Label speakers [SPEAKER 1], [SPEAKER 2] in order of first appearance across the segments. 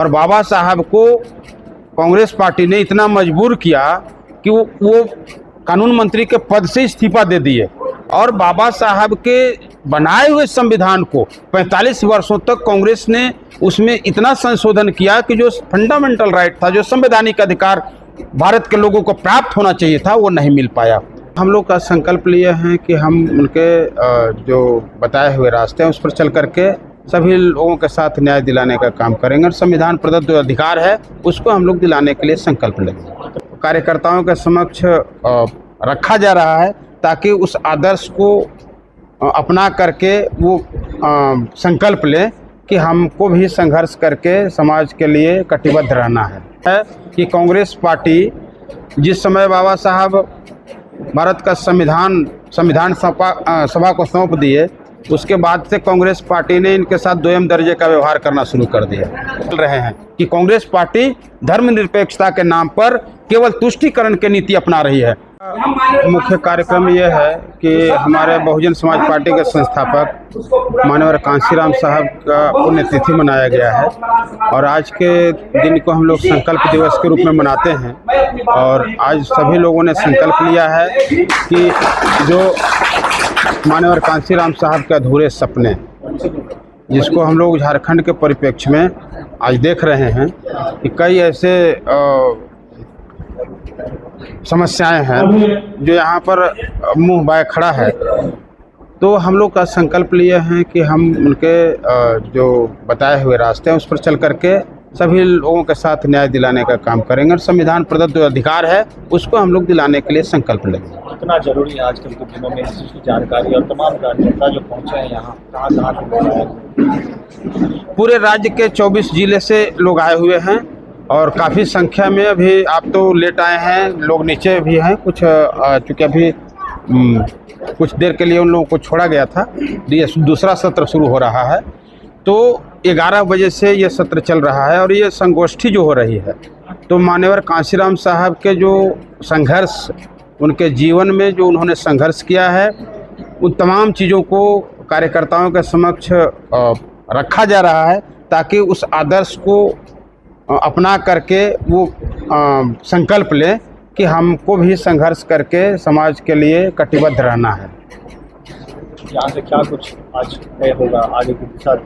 [SPEAKER 1] और बाबा साहब को कांग्रेस पार्टी ने इतना मजबूर किया कि वो कानून मंत्री के पद से इस्तीफा दे दिए और बाबा साहब के बनाए हुए संविधान को 45 वर्षों तक कांग्रेस ने उसमें इतना संशोधन किया कि जो फंडामेंटल राइट था, जो संवैधानिक अधिकार भारत के लोगों को प्राप्त होना चाहिए था, वो नहीं मिल पाया। हम लोग का संकल्प लिए हैं कि हम उनके जो बताए हुए रास्ते हैं उस पर चल करके सभी लोगों के साथ न्याय दिलाने का काम करेंगे और संविधान प्रदत्त जो अधिकार है उसको हम लोग दिलाने के लिए संकल्प लेंगे। कार्यकर्ताओं के समक्ष रखा जा रहा है ताकि उस आदर्श को अपना करके वो संकल्प लें कि हमको भी संघर्ष करके समाज के लिए कटिबद्ध रहना है कि कांग्रेस पार्टी जिस समय बाबा साहब भारत का संविधान सभा को सौंप दिए, उसके बाद से कांग्रेस पार्टी ने इनके साथ दोयम दर्जे का व्यवहार करना शुरू कर दिया। चल रहे हैं कि कांग्रेस पार्टी धर्मनिरपेक्षता के नाम पर केवल तुष्टीकरण की नीति अपना रही है। मुख्य कार्यक्रम यह है कि हमारे बहुजन समाज पार्टी के संस्थापक माननीय कांशीराम साहब का पुण्यतिथि मनाया गया है और आज के दिन को हम लोग संकल्प दिवस के रूप में मनाते हैं। और आज सभी लोगों ने संकल्प लिया है कि जो माननीय कांशीराम साहब के अधूरे सपने, जिसको हम लोग झारखंड के परिप्रेक्ष्य में आज देख रहे हैं कि कई ऐसे समस्याएं हैं जो यहाँ पर मुंह बाय खड़ा है, तो हम लोग का संकल्प लिए हैं कि हम उनके जो बताए हुए रास्ते हैं उस पर चल करके सभी लोगों के साथ न्याय दिलाने का काम करेंगे और संविधान प्रदत्त जो अधिकार है उसको हम लोग दिलाने के लिए संकल्प लेंगे।
[SPEAKER 2] इतना जरूरी है आजकल के दिनों में इस चीज़ की जानकारी और तमाम कार्यकर्ता जो पहुँचे हैं यहाँ कहाँ
[SPEAKER 1] पूरे राज्य के 24 जिले से लोग आए हुए हैं और काफ़ी संख्या में अभी आप तो लेट आए हैं, लोग नीचे भी हैं कुछ, चूँकि अभी कुछ देर के लिए उन लोगों को छोड़ा गया था। दूसरा सत्र शुरू हो रहा है तो 11 बजे से ये सत्र चल रहा है और ये संगोष्ठी जो हो रही है तो माननीय कांशीराम साहब के जो संघर्ष, उनके जीवन में जो उन्होंने संघर्ष किया है, उन तमाम चीज़ों को कार्यकर्ताओं के समक्ष रखा जा रहा है ताकि उस आदर्श को अपना करके वो संकल्प लें कि हमको भी संघर्ष करके समाज के लिए कटिबद्ध रहना है।
[SPEAKER 2] यहाँ से क्या कुछ आज तय होगा आगे की दिशा?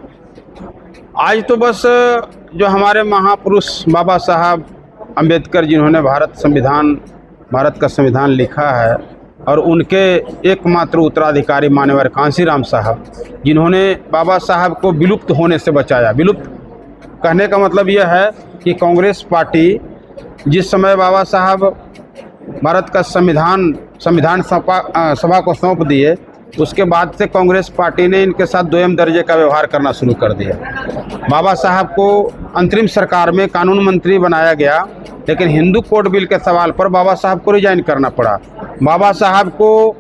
[SPEAKER 1] आज तो बस जो हमारे महापुरुष बाबा साहब अम्बेडकर जिन्होंने भारत का संविधान लिखा है और उनके एकमात्र उत्तराधिकारी माननीय कांशीराम साहब जिन्होंने बाबा साहब को विलुप्त होने से बचाया। विलुप्त कहने का मतलब यह है कि कांग्रेस पार्टी जिस समय बाबा साहब भारत का संविधान सभा को सौंप दिए, उसके बाद से कांग्रेस पार्टी ने इनके साथ दोयम दर्जे का व्यवहार करना शुरू कर दिया। बाबा साहब को अंतरिम सरकार में कानून मंत्री बनाया गया, लेकिन हिंदू कोड बिल के सवाल पर बाबा साहब को रिजाइन करना पड़ा। बाबा साहब को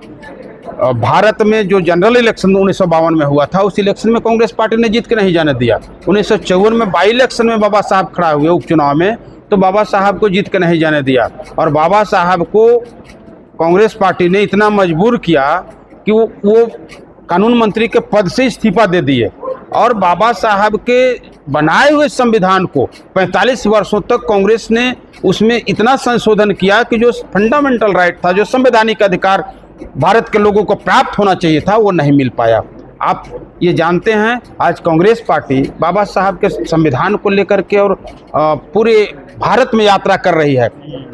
[SPEAKER 1] भारत में जो जनरल इलेक्शन 1952 में हुआ था, उस इलेक्शन में कांग्रेस पार्टी ने जीत के नहीं जाने दिया। 1954 में बाई इलेक्शन में बाबा साहब खड़ा हुए उपचुनाव में, तो बाबा साहब को जीत के नहीं जाने दिया और बाबा साहब को कांग्रेस पार्टी ने इतना मजबूर किया कि वो कानून मंत्री के पद से इस्तीफा दे दिए और बाबा साहब के बनाए हुए संविधान को 45 वर्षों तक कांग्रेस ने उसमें इतना संशोधन किया कि जो फंडामेंटल राइट था, जो संवैधानिक अधिकार भारत के लोगों को प्राप्त होना चाहिए था, वो नहीं मिल पाया। आप ये जानते हैं आज कांग्रेस पार्टी बाबा साहब के संविधान को लेकर के और पूरे भारत में यात्रा कर रही है।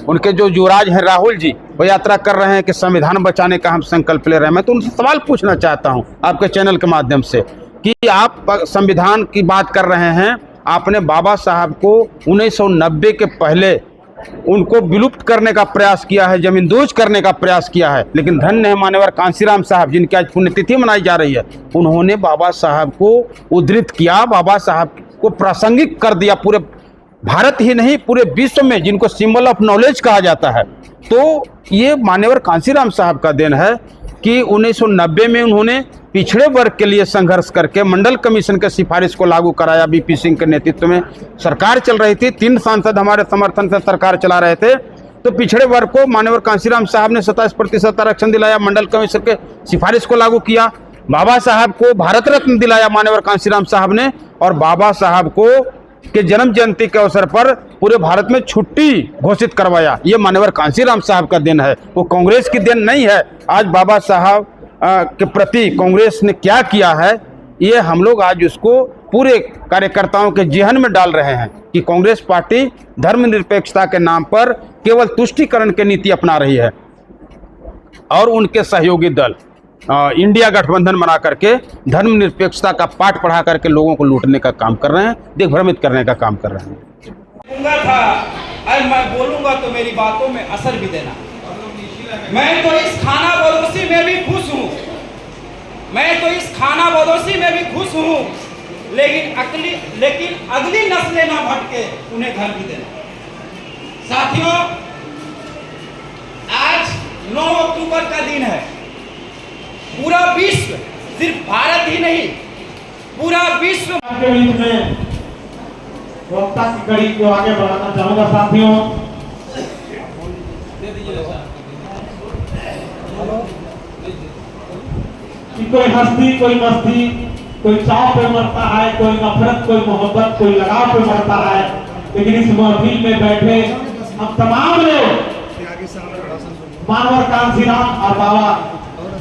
[SPEAKER 1] उनके जो युवराज हैं राहुल जी, वो यात्रा कर रहे हैं कि संविधान बचाने का हम संकल्प ले रहे हैं। मैं तो उनसे सवाल पूछना चाहता हूं आपके चैनल के माध्यम से कि आप संविधान की बात कर रहे हैं, आपने बाबा साहब को 1990 के पहले उनको विलुप्त करने का प्रयास किया है, जमींदोज करने का प्रयास किया है, लेकिन धन्य है माननीय कांशीराम साहब जिनकी आज पुण्यतिथि मनाई जा रही है, उन्होंने बाबा साहब को उद्धृत किया, बाबा साहब को प्रासंगिक कर दिया पूरे भारत ही नहीं पूरे विश्व में, जिनको सिंबल ऑफ नॉलेज कहा जाता है। तो ये माननीय कांशीराम साहब का देन है कि 1990 में उन्होंने पिछड़े वर्ग के लिए संघर्ष करके मंडल कमीशन के सिफारिश को लागू कराया। बीपी सिंह के नेतृत्व में सरकार चल रही थी, 3 सांसद हमारे समर्थन से सरकार चला रहे थे, तो पिछड़े वर्ग को माननीय कांशीराम साहब ने 27% आरक्षण दिलाया, मंडल कमीशन के सिफारिश को लागू किया। बाबा साहब को भारत रत्न दिलाया माननीय कांशीराम साहब ने, और बाबा साहब को के जन्म जयंती के अवसर पर पूरे भारत में छुट्टी घोषित करवाया। ये मान्यवर कांशीराम साहब का दिन है, वो कांग्रेस की दिन नहीं है। आज बाबा साहब के प्रति कांग्रेस ने क्या किया है, ये हम लोग आज उसको पूरे कार्यकर्ताओं के जहन में डाल रहे हैं कि कांग्रेस पार्टी धर्मनिरपेक्षता के नाम पर केवल तुष्टीकरण की नीति अपना रही है और उनके सहयोगी दल इंडिया गठबंधन बना करके धर्मनिरपेक्षता का पाठ पढ़ा करके लोगों को लूटने का काम कर रहे हैं, दिग्भ्रमित करने का काम कर रहे हैं।
[SPEAKER 3] बोलूंगा था और मैं बोलूंगा तो मेरी बातों में असर भी देना। मैं तो इस खाना बदोशी में भी खुश हूँ, मैं तो इस खाना बदोशी में भी खुश हूँ, लेकिन अगली नस्लें ना भटके, उन्हें घर भी देना। साथियों, आज 9 अक्टूबर का दिन है। पूरा विश्व, सिर्फ भारत ही नहीं, पूरा विश्व
[SPEAKER 4] के बीच में वक्ता की कड़ी को आगे बढ़ाना चाहूंगा। साथियों, कि कोई हस्ती, कोई मस्ती, कोई चाव पे मरता है, कोई नफरत, कोई मोहब्बत, कोई लगाव पे मरता है, लेकिन इस महफिल में बैठे हम तमाम लोग मानवर कांशीराम और बाबा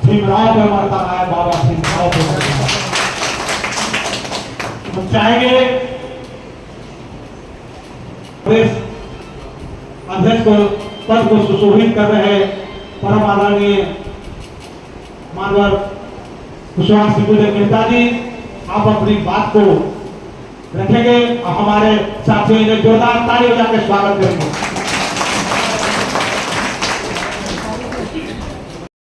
[SPEAKER 4] भीमराव पे मरता है, बाबा भीमराव पे मरता है। हम चाहेंगे अध्यक्ष को पद को सुशोभित कर रहे परम आदरणीय मानवर कुशवाहा सिंह मेहता जी, आप अपनी बात को रखेंगे और हमारे साथियों ने जोरदार ताली बजा के स्वागत करेंगे।